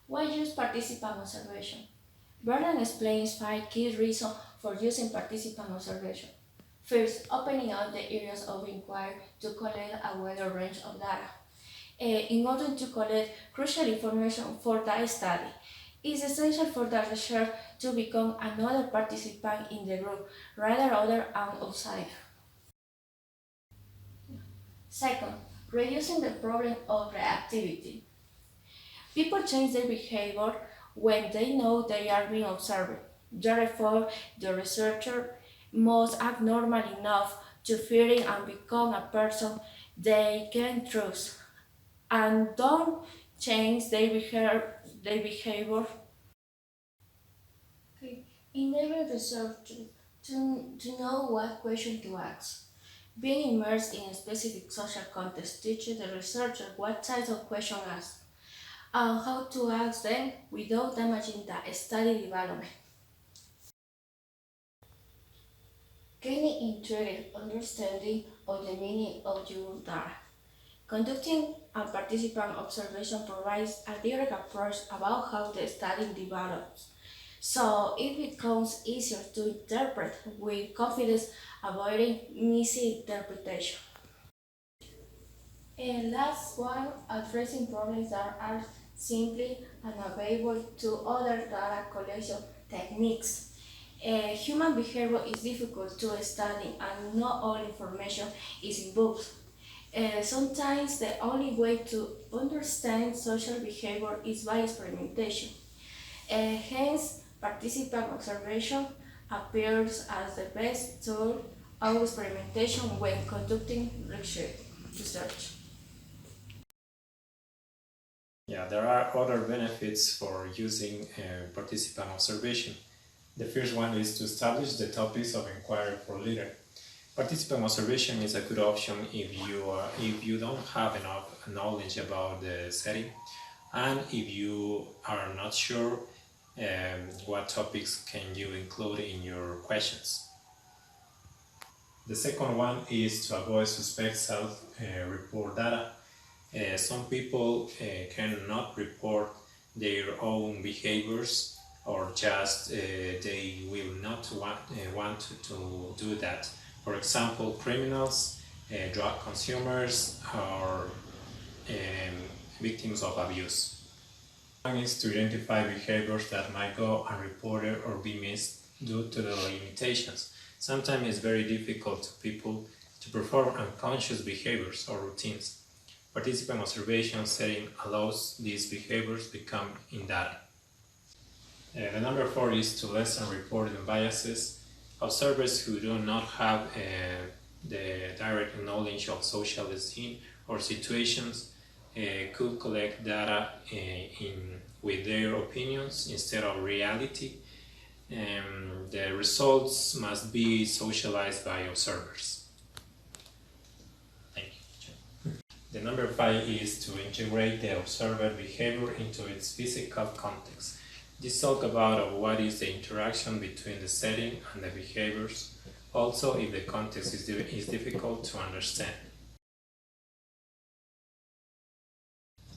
Why use participant observation? Vernon explains 5 key reasons for using participant observation. First, opening up the areas of inquiry to collect a wider range of data. In order to collect crucial information for that study, it is essential for the researcher to become another participant in the group, rather other an outsider. Second, reducing the problem of reactivity. People change their behavior when they know they are being observed. Therefore, the researcher must act normal enough to fit in and become a person they can trust, and don't change their behavior. Okay. Enable research to know what question to ask. Being immersed in a specific social context teaches the researcher what types of questions ask and how to ask them without damaging the study development. Gaining intuitive understanding of the meaning of your data. Conducting a participant observation provides a direct approach about how the study develops, so it becomes easier to interpret with confidence, avoiding misinterpretation. And last one, addressing problems that are simply unavailable to other data collection techniques. Human behavior is difficult to study and not all information is in books. Sometimes the only way to understand social behavior is by experimentation. Hence, participant observation appears as the best tool of experimentation when conducting research. Yeah, there are other benefits for using participant observation. The first one is to establish the topics of inquiry for later. Participant observation is a good option if you don't have enough knowledge about the setting, and if you are not sure what topics can you include in your questions. The second one is to avoid suspect self-report data. Some people cannot report their own behaviors, or just they will not want to do that. For example, criminals, drug consumers, or victims of abuse. One is to identify behaviors that might go unreported or be missed due to the limitations. Sometimes it's very difficult to people to perform unconscious behaviors or routines. Participant observation setting allows these behaviors become in data. The number 4 is to lessen reported biases. Observers who do not have the direct knowledge of social scene or situations could collect data with their opinions instead of reality. The results must be socialized by observers. Thank you. The number 5 is to integrate the observer behavior into its physical context. This talk about what is the interaction between the setting and the behaviors, also if the context is difficult to understand.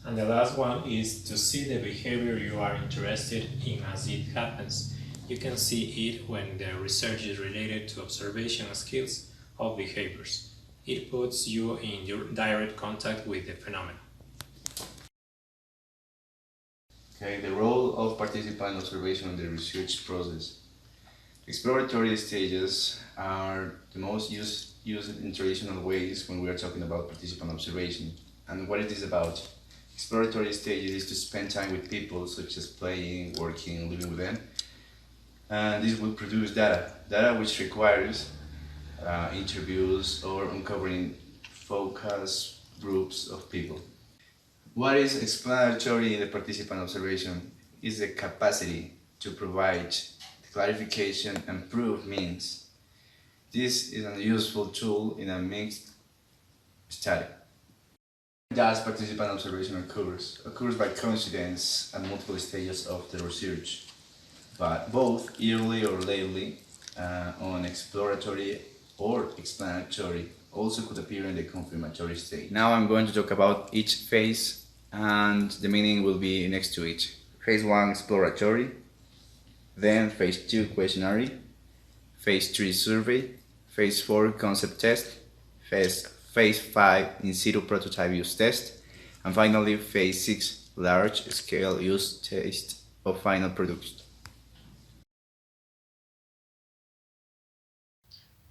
And the last one is to see the behavior you are interested in as it happens. You can see it when the research is related to observation skills of behaviors. It puts you in direct contact with the phenomenon. Okay, the role of participant observation in the research process. Exploratory stages are the most used in traditional ways when we are talking about participant observation. And what it is about? Exploratory stages is to spend time with people, such as playing, working, living with them. And this will produce data which requires interviews or uncovering focus groups of people. What is explanatory in the participant observation is the capacity to provide clarification and prove means. This is a useful tool in a mixed study. Does participant observation occurs by coincidence at multiple stages of the research, but both early or lately on exploratory or explanatory also could appear in the confirmatory stage. Now I'm going to talk about each phase, and the meaning will be next to each. Phase 1 exploratory, then Phase 2 questionnaire, Phase 3 survey, Phase 4 concept test, Phase 5 in situ prototype use test, and finally Phase 6 large scale use test of final product.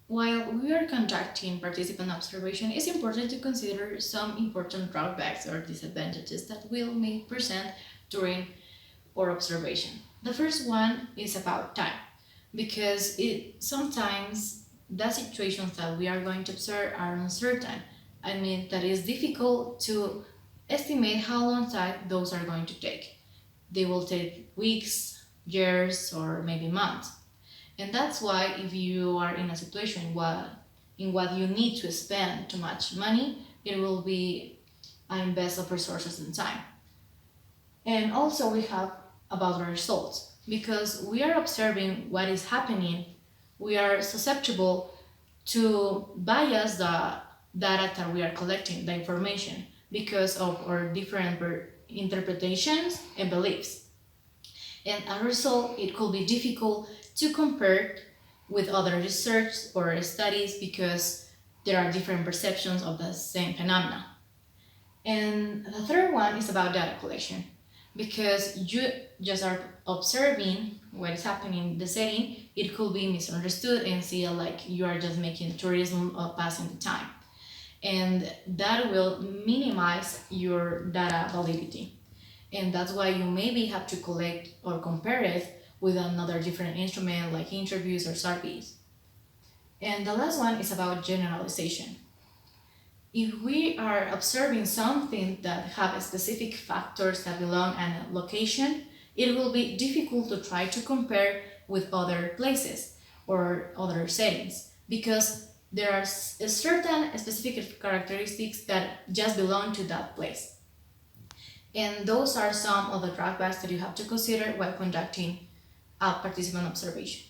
While we are conducting participant observation, it's important to consider some important drawbacks or disadvantages that may present during our observation. The first one is about time, because sometimes the situations that we are going to observe are uncertain. I mean, that is difficult to estimate how long time those are going to take. They will take weeks, years, or maybe months. And that's why if you are in a situation in what you need to spend too much money, it will be an invest of resources and time. And also we have about the results, because we are observing what is happening, we are susceptible to bias the data that we are collecting, the information, because of our different interpretations and beliefs. And as a result, it could be difficult to compare with other research or studies because there are different perceptions of the same phenomena. And the third one is about data collection, because you just are observing what is happening in the setting. It could be misunderstood and see like you are just making tourism or passing the time, and that will minimize your data validity. And that's why you maybe have to collect or compare it with another different instrument like interviews or surveys. And the last one is about generalization. If we are observing something that have specific factors that belong in a location, it will be difficult to try to compare with other places or other settings, because there are certain specific characteristics that just belong to that place. And those are some of the drawbacks that you have to consider while conducting a participant observation.